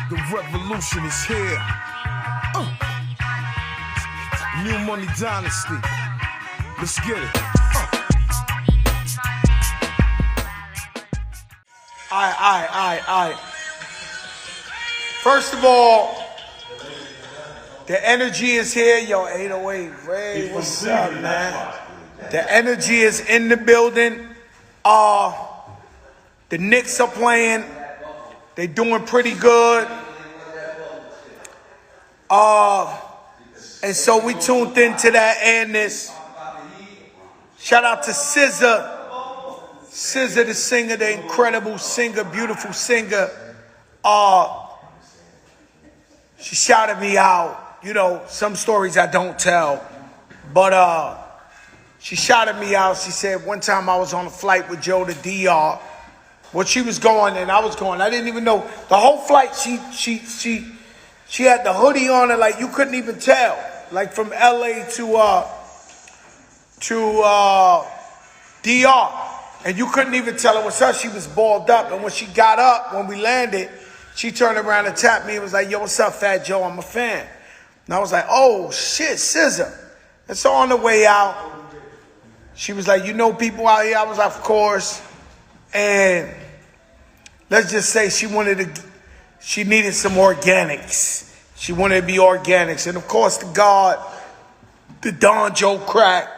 The revolution is here. New Money Dynasty. Let's get it. Alright. First of all, the energy is here. Yo, 808 Ray, what's up, man? The energy is in the building. The Knicks are playing. They doing pretty good. And so we tuned into that and this. Shout out to SZA. SZA, the singer, the incredible singer, beautiful singer. She shouted me out. You know, some stories I don't tell. But she shouted me out. She said one time I was on a flight with Joe to DR. Well, she was going and I was going. I didn't even know. The whole flight, she had the hoodie on her like you couldn't even tell. Like from LA to DR. And you couldn't even tell her what's up. She was balled up. And when she got up, when we landed, she turned around and tapped me and was like, yo, what's up, Fat Joe? I'm a fan. And I was like, oh, shit, SZA. And so on the way out, she was like, you know people out here? I was like, of course. And let's just say she needed some organics. She wanted to be organics. And of course, the Don Joe Crack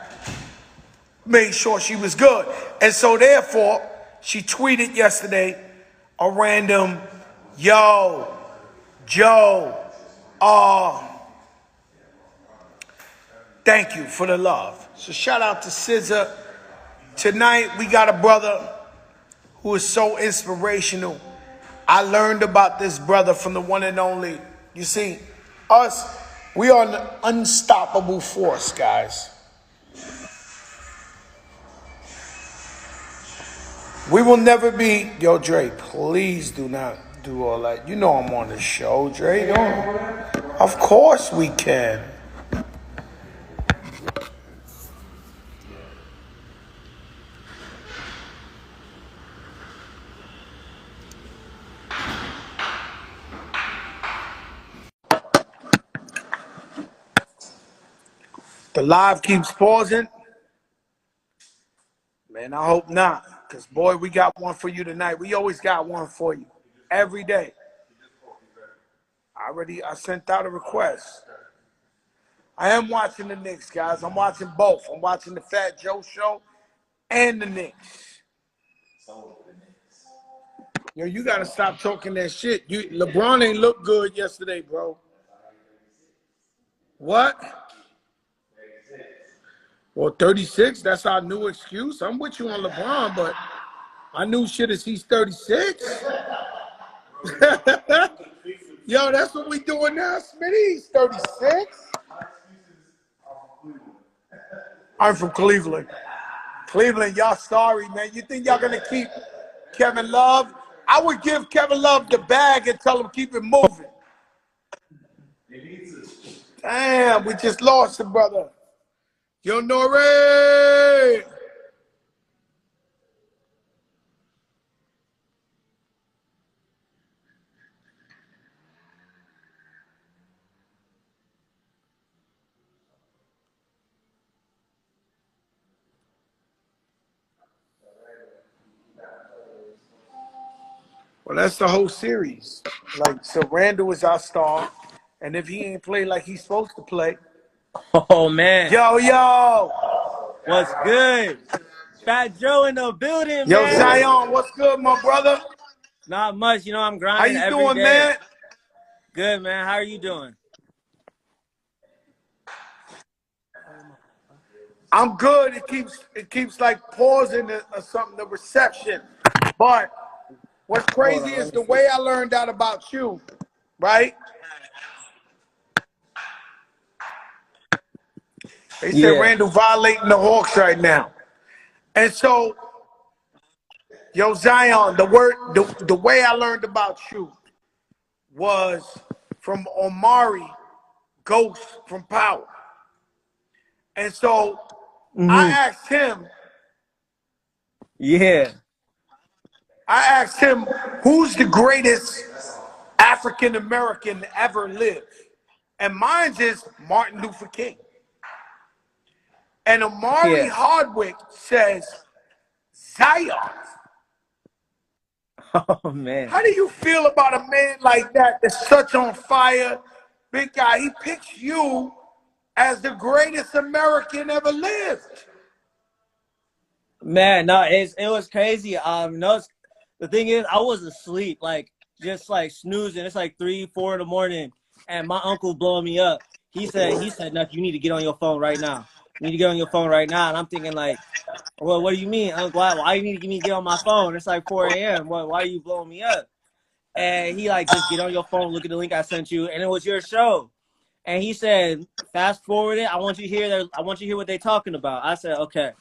made sure she was good. And so therefore, she tweeted yesterday a random, yo, Joe, thank you for the love. So shout out to SZA. Tonight, we got a brother who is so inspirational. I learned about this brother from the one and only. You see, we are an unstoppable force, guys. We will never be, yo, Dre, please do not do all that. You know I'm on the show, Dre. Of course we can. The live keeps pausing. Man, I hope not. Because, boy, we got one for you tonight. We always got one for you. Every day. I sent out a request. I am watching the Knicks, guys. I'm watching both. I'm watching the Fat Joe show and the Knicks. Yo, you got to stop talking that shit. LeBron ain't look good yesterday, bro. What? Well, 36, that's our new excuse. I'm with you on LeBron, but my new shit is he's 36. Yo, that's what we doing now, Smitty. He's 36. I'm from Cleveland. Cleveland, y'all sorry, man. You think y'all going to keep Kevin Love? I would give Kevin Love the bag and tell him keep it moving. Damn, we just lost him, brother. Yo, Nore! Well, that's the whole series. Like, so Randall is our star, and if he ain't play like he's supposed to play. Oh, man. Yo. What's good? Fat Joe in the building, man. Yo, Zion, what's good, my brother? Not much. You know, I'm grinding every day. How you doing, man? Good, man. How are you doing? I'm good. It keeps like pausing or something, the reception. But what's crazy is the way I learned out about you, right? They said Randall violating the Hawks right now. And so, yo, Zion, the way I learned about you was from Omari Ghost from Power. And so I asked him. Yeah. I asked him, who's the greatest African American ever lived? And mine is Martin Luther King. And Amari Yeah. Hardwick says Zion. Oh man. How do you feel about a man like that that's such on fire, big guy? He picks you as the greatest American ever lived. Man, no, it was crazy. No, the thing is, I was asleep, like just like snoozing. It's like 3, 4 in the morning, and my uncle blowing me up. He said, "Nuck, you need to get on your phone right now. You need to get on your phone right now." And I'm thinking like, well, what do you mean, Uncle? Why you need me to get on my phone? It's like 4 a.m. Why are you blowing me up? And he like, just get on your phone, look at the link I sent you, and it was your show. And he said, fast forward it. I want you to hear what they're talking about. I said, okay.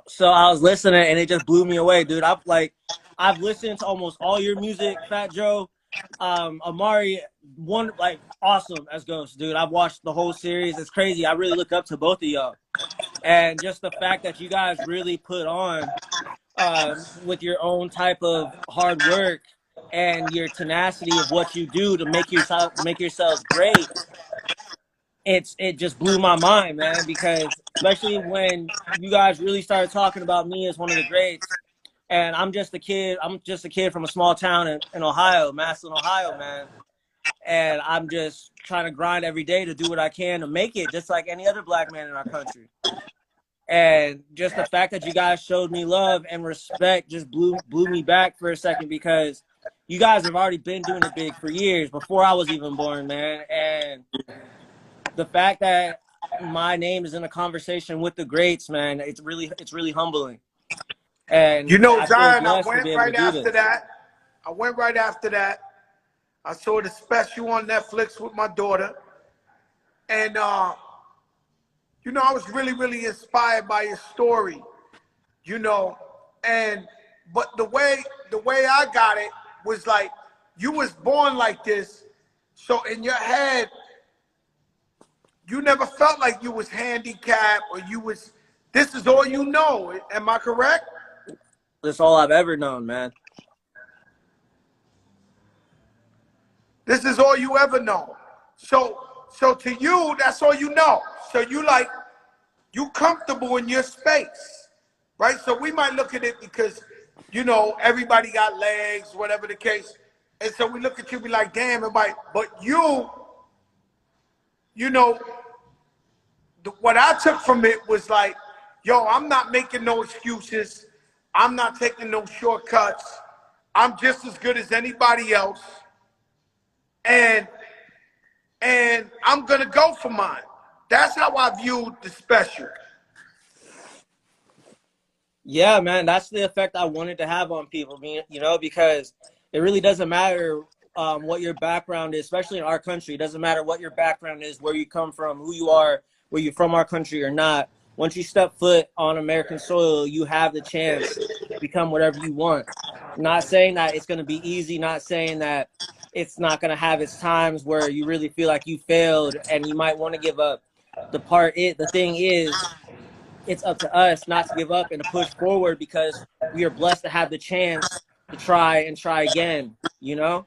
So I was listening, and it just blew me away, dude. I've listened to almost all your music, Fat Joe. Amari, awesome as Ghost, dude. I've watched the whole series. It's crazy. I really look up to both of y'all, and just the fact that you guys really put on with your own type of hard work and your tenacity of what you do to make yourselves great. It just blew my mind, man, because especially when you guys really started talking about me as one of the greats, and I'm just a kid from a small town in Ohio, Massillon, Ohio, man. And I'm just trying to grind every day to do what I can to make it just like any other black man in our country. And just the fact that you guys showed me love and respect just blew me back for a second, because you guys have already been doing it big for years before I was even born, man. And the fact that my name is in a conversation with the greats, man, it's really humbling. And You know, I feel Zion, I blessed to went be able right to do after this. that. I saw the special on Netflix with my daughter. And, you know, I was really, really inspired by your story, you know. But the way I got it was like, you was born like this. So in your head, you never felt like you was handicapped or this is all you know. Am I correct? That's all I've ever known, man. This is all you ever know. So to you, that's all you know. So you comfortable in your space, right? So we might look at it because, you know, everybody got legs, whatever the case. And so we look at you, be like, damn, everybody. But you know, what I took from it was like, yo, I'm not making no excuses. I'm not taking no shortcuts. I'm just as good as anybody else. And I'm going to go for mine. That's how I viewed the special. Yeah, man, that's the effect I wanted to have on people, you know, because it really doesn't matter what your background is, especially in our country. It doesn't matter what your background is, where you come from, who you are, where you're from our country or not. Once you step foot on American soil, you have the chance to become whatever you want. Not saying that it's going to be easy, not saying that it's not going to have its times where you really feel like you failed and you might want to give up. The thing is, it's up to us not to give up and to push forward, because we are blessed to have the chance to try again, you know?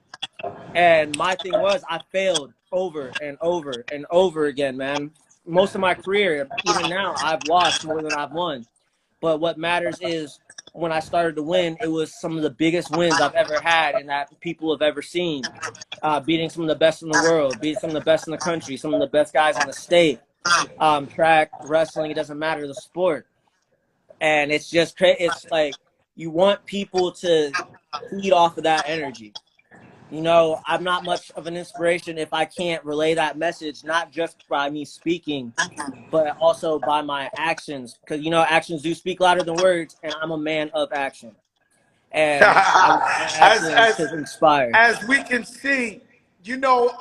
And my thing was, I failed over and over and over again, man. Most of my career, even now, I've lost more than I've won. But what matters is, when I started to win, it was some of the biggest wins I've ever had and that people have ever seen. Beating some of the best in the world, beating some of the best in the country, some of the best guys in the state. Track, wrestling, it doesn't matter the sport. And it's just, it's like, you want people to feed off of that energy. You know, I'm not much of an inspiration if I can't relay that message, not just by me speaking, but also by my actions. Because, you know, actions do speak louder than words, and I'm a man of action. And I want my actions to inspire. As we can see, you know,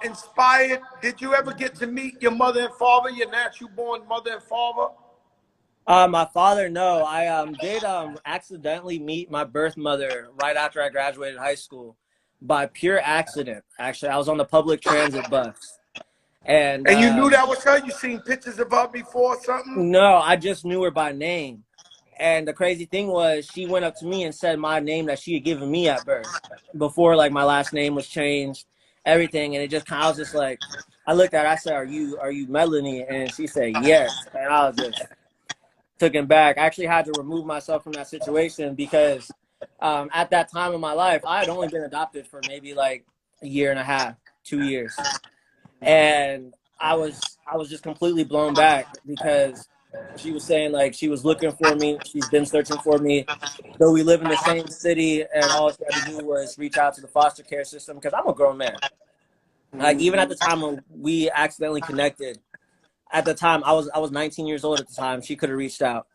inspired. Did you ever get to meet your mother and father, your natural born mother and father? My father, no. I did accidentally meet my birth mother right after I graduated high school, by pure accident. Actually, I was on the public transit bus. And you knew that was her? You seen pictures of her before or something? No, I just knew her by name. And the crazy thing was, she went up to me and said my name that she had given me at birth, before like my last name was changed, everything. And it just kind of, I was just like, I looked at her, I said, are you Melanie? And she said, yes. And I was just taken back. I actually had to remove myself from that situation because at that time in my life, I had only been adopted for maybe like a year and a half, 2 years. And I was just completely blown back because she was saying like she was looking for me. She's been searching for me. Though we live in the same city, and all she had to do was reach out to the foster care system because I'm a grown man. Like even at the time when we accidentally connected, at the time I was 19 years old at the time. She could have reached out,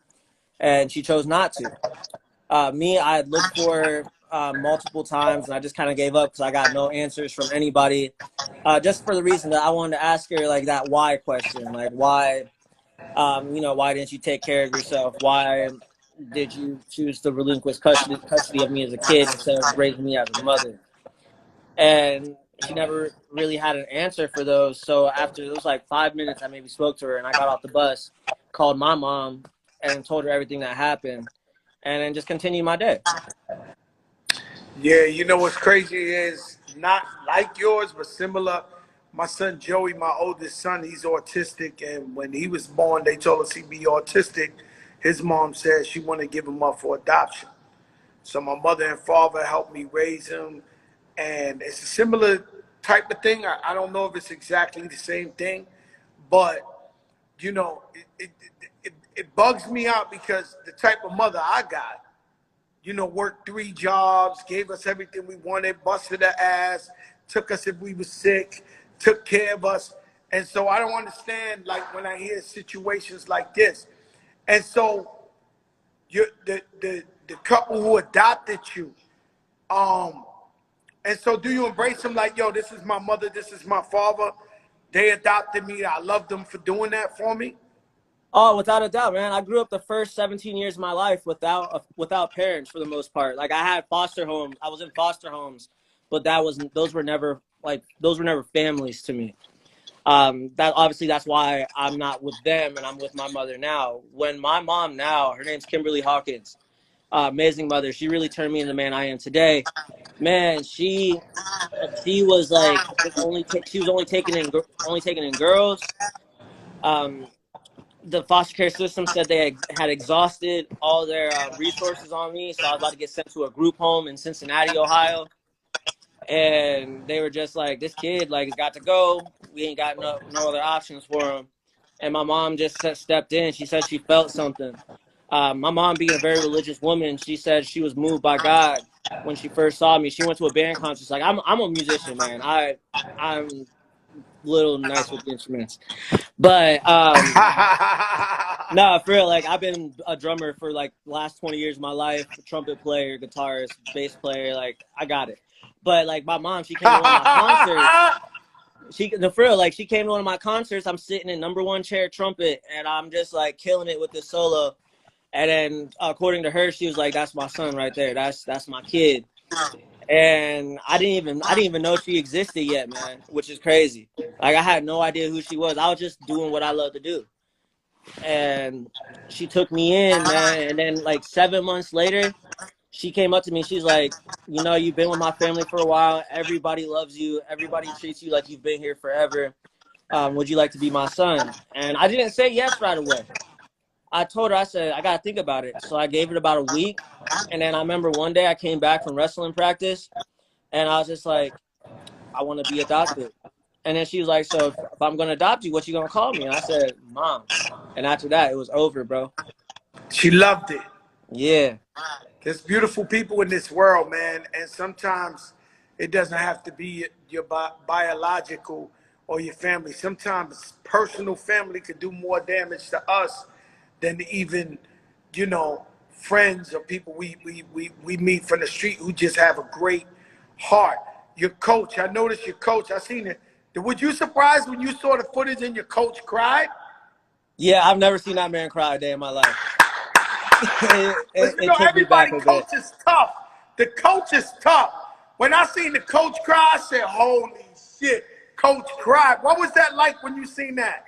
and she chose not to. Me, I had looked for her multiple times, and I just kind of gave up because I got no answers from anybody. Just for the reason that I wanted to ask her like that why question, like why, why didn't you take care of yourself? Why did you choose to relinquish custody of me as a kid instead of raising me as a mother? And she never really had an answer for those. So after it was like 5 minutes, I maybe spoke to her, and I got off the bus, called my mom, and told her everything that happened, and then just continued my day. Yeah, you know what's crazy is not like yours, but similar. My son Joey, my oldest son, he's autistic, and when he was born, they told us he'd be autistic. His mom said she wanted to give him up for adoption. So my mother and father helped me raise him, and it's a similar type of thing. I don't know if it's exactly the same thing, but you know, it bugs me out because the type of mother I got, worked 3 jobs, gave us everything we wanted, busted our ass, took us if we were sick, took care of us. And so I don't understand, like, when I hear situations like this. And so the couple who adopted you, and so do you embrace them like, yo, this is my mother, this is my father, they adopted me, I love them for doing that for me? Oh, without a doubt, man. I grew up the first 17 years of my life without parents for the most part. Like I had foster homes. I was in foster homes, but those were never families to me. That's why I'm not with them and I'm with my mother now. When my mom now, her name's Kimberly Hawkins, amazing mother. She really turned me into the man I am today. Man, she was like she was only taking in girls. The foster care system said they had exhausted all their resources on me, so I was about to get sent to a group home in Cincinnati, Ohio. And they were just like, this kid like has got to go. We ain't got no other options for him. And my mom just stepped in. She said she felt something. My mom, being a very religious woman, she said she was moved by God when she first saw me. She went to a band concert. Like I'm a musician, man. I'm little nice with the instruments, but no, for real. Like I've been a drummer for like the last 20 years of my life. Trumpet player, guitarist, bass player. Like I got it. But like my mom, she came to one of my concerts. For real, like she came to one of my concerts. I'm sitting in #1 chair trumpet, and I'm just like killing it with this solo. And then according to her, she was like, "That's my son right there. That's my kid." And I didn't even know she existed yet, man, which is crazy. Like I had no idea who she was. I was just doing what I love to do. And she took me in, man. And then like 7 months later, she came up to me. She's like, you've been with my family for a while. Everybody loves you. Everybody treats you like you've been here forever. Would you like to be my son? And I didn't say yes right away. I told her, I said, I got to think about it. So I gave it about a week. And then I remember one day I came back from wrestling practice, and I was just like, I want to be adopted. And then she was like, so if I'm going to adopt you, what you going to call me? And I said, Mom. And after that, it was over, bro. She loved it. Yeah. There's beautiful people in this world, man. And sometimes it doesn't have to be your biological or your family. Sometimes personal family could do more damage to us than even, friends or people we meet from the street who just have a great heart. Your coach, I noticed your coach, I seen it. Were you surprised when you saw the footage and your coach cried? Yeah, I've never seen that man cry a day in my life. it took me back a bit. Coach is tough. The coach is tough. When I seen the coach cry, I said, holy shit, coach cried. What was that like when you seen that?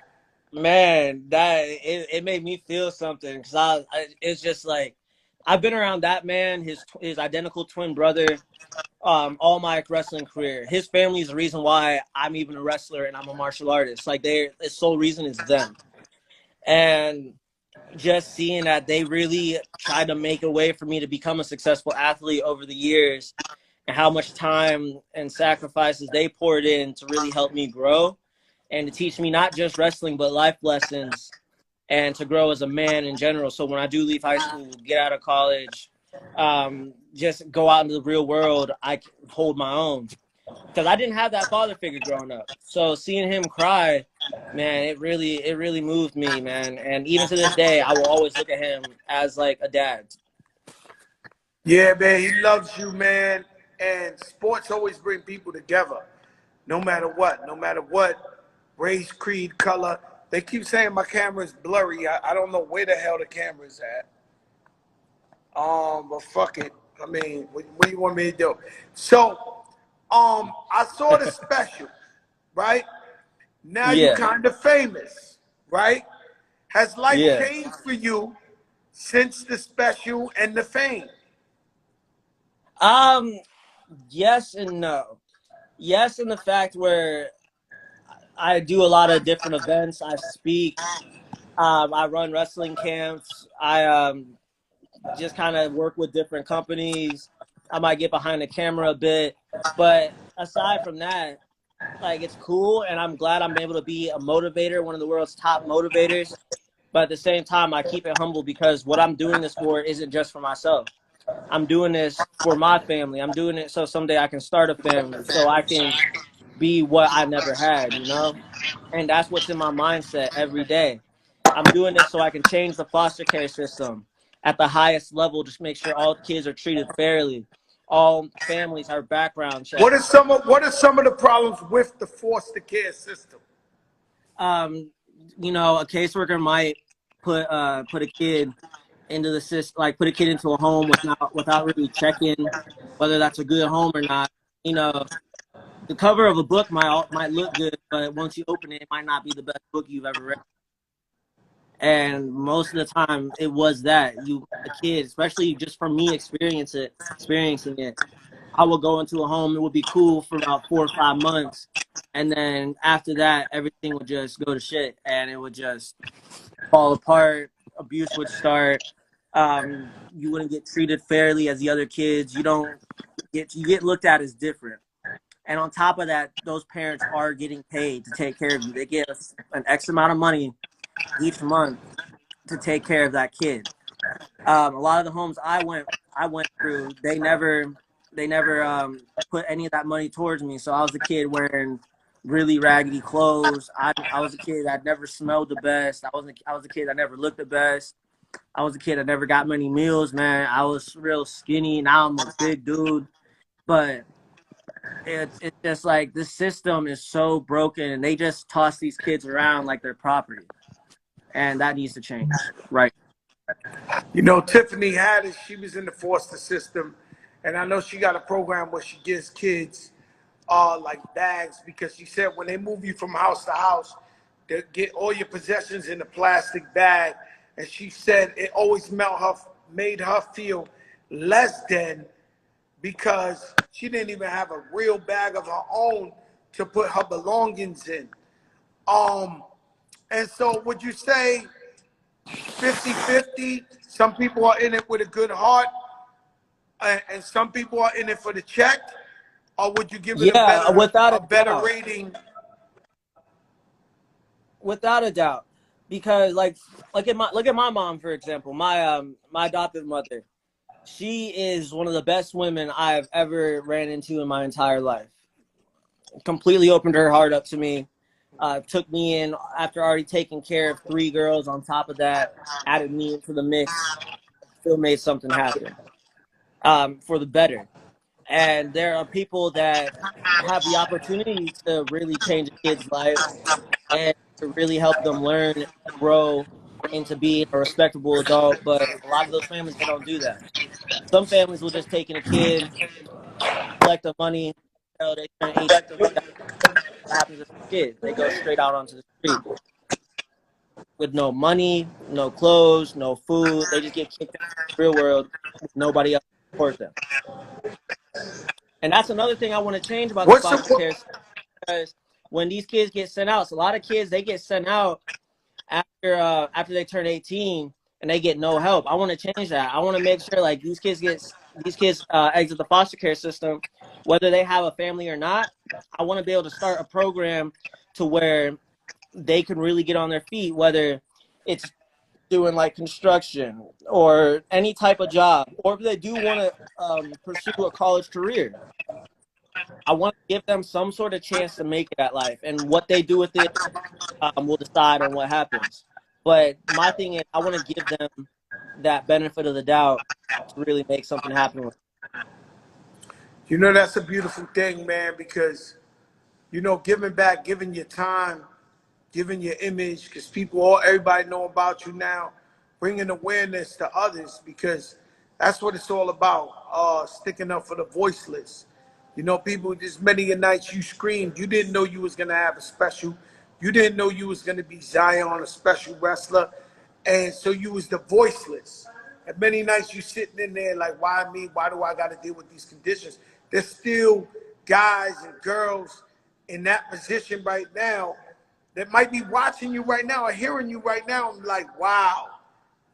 Man, it made me feel something because it's just like I've been around that man, his identical twin brother, all my wrestling career. His family is the reason why I'm even a wrestler and I'm a martial artist. Like the sole reason is them. And just seeing that they really tried to make a way for me to become a successful athlete over the years and how much time and sacrifices they poured in to really help me grow and to teach me not just wrestling but life lessons and to grow as a man in general. So when I do leave high school, get out of college, just go out into the real world, I can hold my own. Because I didn't have that father figure growing up. So seeing him cry, man, it really moved me, man. And even to this day, I will always look at him as like a dad. Yeah, man, he loves you, man. And sports always bring people together, no matter what, race, creed, color. They keep saying my camera is blurry. I don't know where the hell the camera is at. But fuck it. I mean, what do you want me to do? So, I saw the special, right? Now you Yeah, kind of famous, right? Has life yeah. changed for you since the special and the fame? Um, yes and no. Yes, in the fact where I do a lot of different events. I speak. I run wrestling camps. I just kind of work with different companies. I might get behind the camera a bit, but aside from that, like it's cool, and I'm glad I'm able to be a motivator, one of the world's top motivators. But at the same time, I keep it humble because what I'm doing this for isn't just for myself. I'm doing this for my family. I'm doing it so someday I can start a family, so I can be what I never had, you know? And that's what's in my mindset every day. I'm doing this so I can change the foster care system at the highest level, just make sure all kids are treated fairly. All families are background checked. What are some of the problems with the foster care system? Um, a caseworker might put a kid into the system, like put a kid into a home without really checking whether that's a good home or not. You know, the cover of a book might look good, but once you open it, it might not be the best book you've ever read. And most of the time, it was that a kid, especially just from me experiencing it. I would go into a home, it would be cool for about 4 or 5 months, and then after that, everything would just go to shit, and it would just fall apart. Abuse would start. You wouldn't get treated fairly as the other kids. You get looked at as different. And on top of that, those parents are getting paid to take care of you. They get an X amount of money each month to take care of that kid. A lot of the homes I went through, they never put any of that money towards me. So I was a kid wearing really raggedy clothes. I was a kid that never smelled the best. I was a kid that never looked the best. I was a kid that never got many meals, man. I was real skinny. Now I'm a big dude. But it's just like this system is so broken and they just toss these kids around like they're property. And that needs to change. Right. You know, Tiffany Haddish, she was in the foster system, and I know she got a program where she gives kids like bags because she said when they move you from house to house, they get all your possessions in a plastic bag, and she said it always made her feel less than because she didn't even have a real bag of her own to put her belongings in. Um, and so would you say 50-50? Some people are in it with a good heart, and some people are in it for the check. Or would you give it a Yeah, better without a a better doubt. rating? Without a doubt. Because look at my mom, for example. My adopted mother. She is one of the best women I've ever ran into in my entire life. Completely opened her heart up to me. Took me in after already taking care of 3 girls. On top of that, added me into the mix. Still made something happen for the better. And there are people that have the opportunity to really change a kid's life and to really help them learn and grow into being a respectable adult. But a lot of those families, they don't do that. Some families will just take in a kid, collect the money, until they turn 18. What happens to the kid? They go straight out onto the street. with no money, no clothes, no food. They just get kicked out of the real world with nobody else to support them. And that's another thing I want to change about the What's foster the care system, because when these kids get sent out, so a lot of kids, they get sent out after they turn 18 and they get no help. I want to change that. I want to make sure like these kids exit the foster care system, whether they have a family or not. I want to be able to start a program to where they can really get on their feet, whether it's doing like construction or any type of job, or if they do want to pursue a college career. I want to give them some sort of chance to make it at life, and what they do with it will decide on what happens. But my thing is, I want to give them that benefit of the doubt to really make something happen with it. You know, that's a beautiful thing, man, because, you know, giving back, giving your time, giving your image, because everybody know about you now, bringing awareness to others, because that's what it's all about, sticking up for the voiceless. You know, people, just many a nights you screamed. You didn't know you was going to have a special. You didn't know you was going to be Zion, a special wrestler. And so you was the voiceless. And many nights you sitting in there like, why me? Why do I got to deal with these conditions? There's still guys and girls in that position right now that might be watching you right now or hearing you right now and like, wow,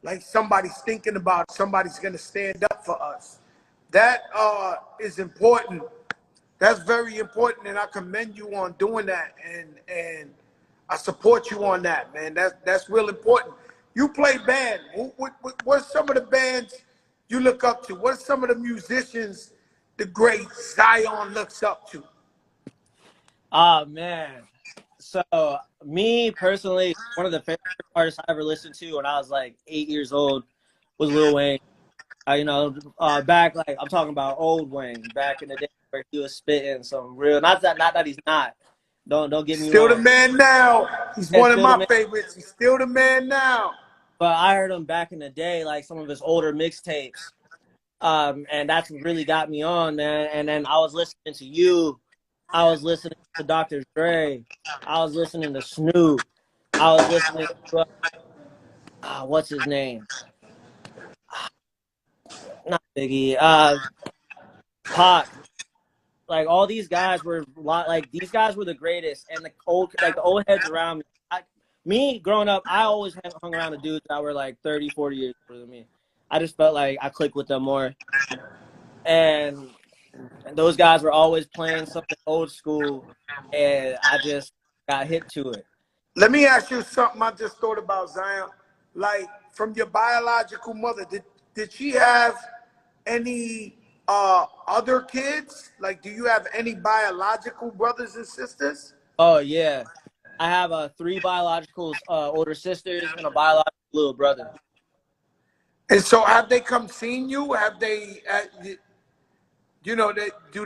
like somebody's thinking about it. Somebody's going to stand up for us. That is important. That's very important, and I commend you on doing that, and I support you on that, man. That's real important. You play band. What's some of the bands you look up to? What's some of the musicians the great Zion looks up to? Oh, man. So, me personally, one of the favorite artists I ever listened to when I was like 8 years old was Lil Wayne. You know, back like I'm talking about old Wayne, back in the day where he was spitting some real. Not that he's not. Don't get me Still wrong. the man now. He's Yeah, one of still the my man. favorites. He's still the man now. But I heard him back in the day, like some of his older mixtapes, and that's what really got me on, man. And then I was listening to you. I was listening to Dr. Dre. I was listening to Snoop. I was listening to what's his name? Not Biggie. Pac. Like all these guys were these guys were the greatest, and the old heads around me. Me growing up, I always hung around the dudes that were like 30, 40 years older than me. I just felt like I clicked with them more, and those guys were always playing something old school, and I just got hip to it. Let me ask you something I just thought about, Zion. Like, from your biological mother, did she have any other kids? Like, do you have any biological brothers and sisters? Oh yeah, I have 3 biological older sisters and a biological little brother. And so have they come seen you? Have they, do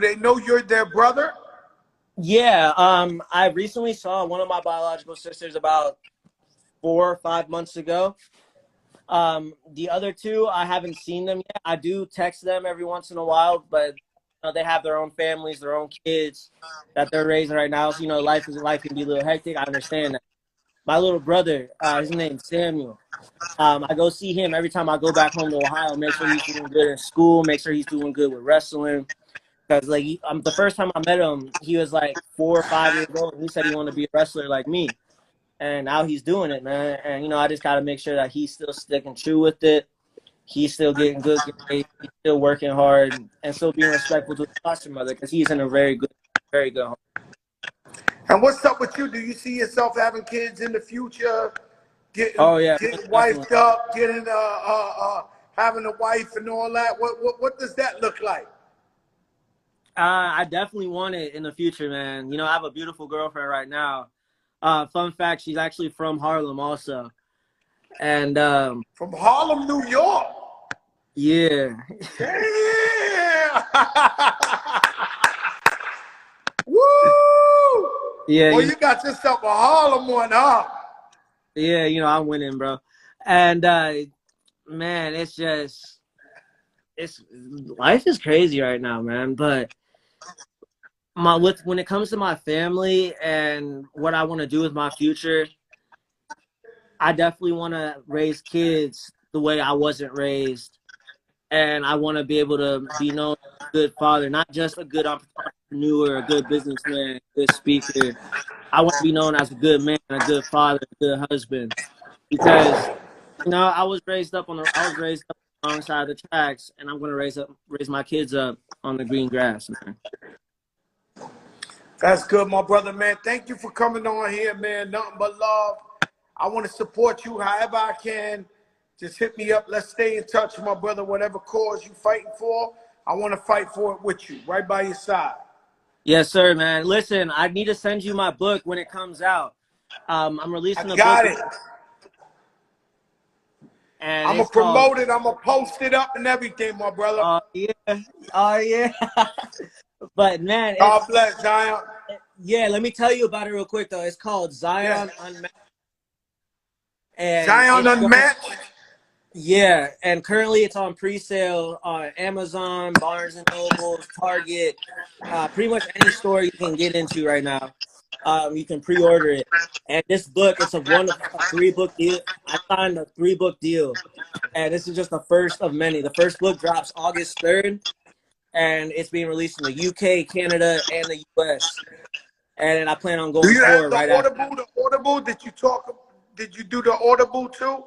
they know you're their brother? Yeah, I recently saw one of my biological sisters about 4 or 5 months ago. The other 2, I haven't seen them yet. I do text them every once in a while, but they have their own families, their own kids that they're raising right now. So, life can be a little hectic. I understand that. My little brother, his name's Samuel. I go see him every time I go back home to Ohio, make sure he's doing good in school, make sure he's doing good with wrestling. Because the first time I met him, he was like 4 or 5 years old, and he said he wanted to be a wrestler like me. And now he's doing it, man. And I just got to make sure that he's still sticking true with it. He's still getting good grades. He's still working hard, and still being respectful to his foster mother, because he's in a very good home. And what's up with you? Do you see yourself having kids in the future? Getting wifed up, getting having a wife and all that. What does that look like? I definitely want it in the future, man. I have a beautiful girlfriend right now. Fun fact, she's actually from Harlem also. And from Harlem, New York. Yeah. Yeah. Woo! Yeah. Well, you got yourself a Harlem one, huh? Yeah, I'm winning, bro. And man, life is crazy right now, man. But when it comes to my family and what I want to do with my future, I definitely want to raise kids the way I wasn't raised, and I want to be able to be known as a good father, not just a good entrepreneur, a good businessman, a good speaker. I want to be known as a good man, a good father, a good husband, because I was raised up on the wrong side of the tracks, and I'm gonna raise my kids up on the green grass, man. That's good, my brother, man. Thank you for coming on here, man. Nothing but love. I want to support you however I can. Just hit me up. Let's stay in touch, my brother. Whatever cause you fighting for, I want to fight for it with you, right by your side. Yes, sir, man. Listen, I need to send you my book when it comes out. I'm releasing I a got book. it. And I'm going to promote it. I'm going to post it up and everything, my brother. Oh, yeah. Oh, yeah. But, man. God bless, Zion. Yeah, let me tell you about it real quick, though. It's called Zion Unmatched. And Zion Unmatched? Yeah, and currently it's on pre-sale on Amazon, Barnes & Noble, Target, pretty much any store you can get into right now. You can pre-order it. And this book, it's a 3-book deal. I signed a 3-book deal. And this is just the first of many. The first book drops August 3rd, and it's being released in the UK, Canada, and the US. And I plan on going forward. Do you have right the Audible? Did you do the Audible too?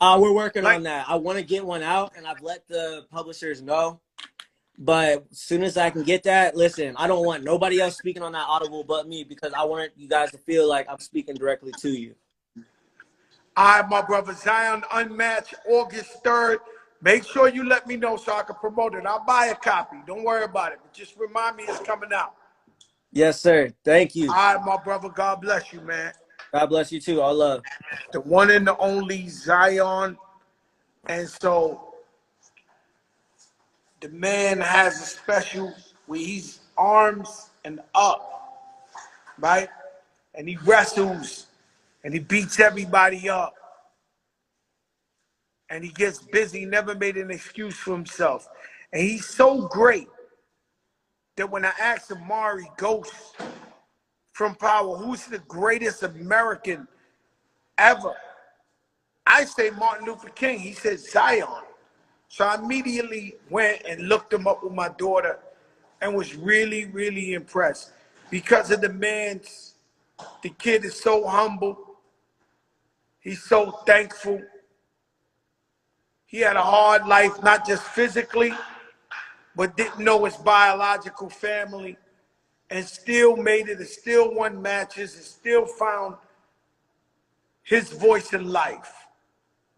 We're working on that. I want to get one out, and I've let the publishers know. But as soon as I can get that, listen, I don't want nobody else speaking on that Audible but me, because I want you guys to feel like I'm speaking directly to you. All right, my brother. Zion Unmatched, August 3rd. Make sure you let me know so I can promote it. I'll buy a copy. Don't worry about it. But just remind me it's coming out. Yes, sir. Thank you. All right, my brother. God bless you, man. God bless you, too. All love. The one and the only Zion. And so the man has a special where he's arms and up, right? And he wrestles and he beats everybody up. And he gets busy, never made an excuse for himself. And he's so great that when I asked Amari Ghost from Power, who's the greatest American ever, I say Martin Luther King. He said Zion. So I immediately went and looked him up with my daughter and was really, really impressed because of the man's, the kid is so humble. He's so thankful. He had a hard life, not just physically, but didn't know his biological family, and still made it, and still won matches, and still found his voice in life.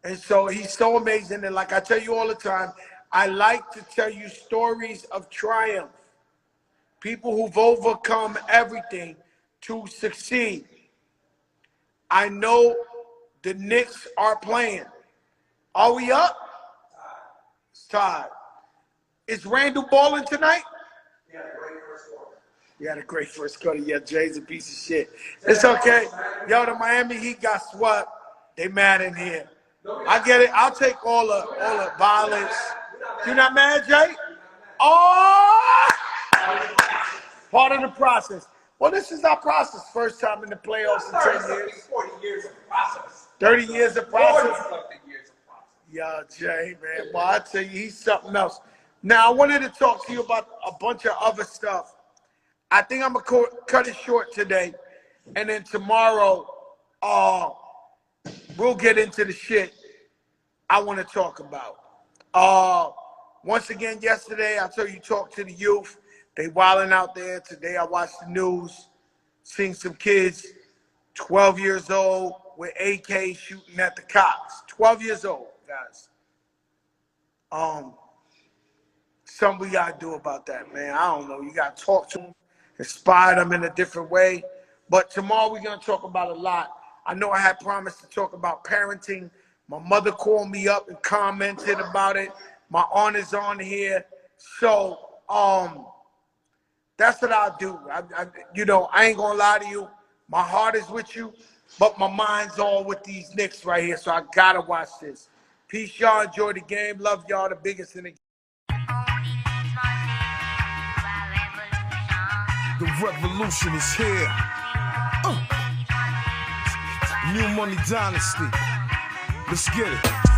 And so he's so amazing. And like I tell you all the time, I like to tell you stories of triumph. People who've overcome everything to succeed. I know the Knicks are playing. Are we up? It's tied. Is Randall balling tonight? Yeah, great first quarter. He had a great first quarter. Yeah, Jay's a piece of shit. It's okay. Yo, the Miami Heat got swept. They mad in here. I get it. I'll take all the violence. You not mad, Jay? Oh! Part of the process. Well, this is our process. First time in the playoffs in 10 years. 40 years of process. 30 years of process. 40-something years of process. Yeah, Jay, man. Well, I tell you, he's something else. Now, I wanted to talk to you about a bunch of other stuff. I think I'm going to cut it short today. And then tomorrow, we'll get into the shit I want to talk about. Once again, yesterday, I told you, talk to the youth. They wilding out there. Today, I watched the news, seeing some kids, 12 years old, with AK shooting at the cops. 12 years old, guys. Something we got to do about that, man. I don't know. You got to talk to them, inspire them in a different way. But tomorrow, we're going to talk about a lot. I know I had promised to talk about parenting. My mother called me up and commented about it. My aunt is on here. So, that's what I'll do. I ain't going to lie to you. My heart is with you, but my mind's all with these Knicks right here, so I got to watch this. Peace, y'all. Enjoy the game. Love y'all, the biggest in the game. The revolution is here. New Money Dynasty. Let's get it.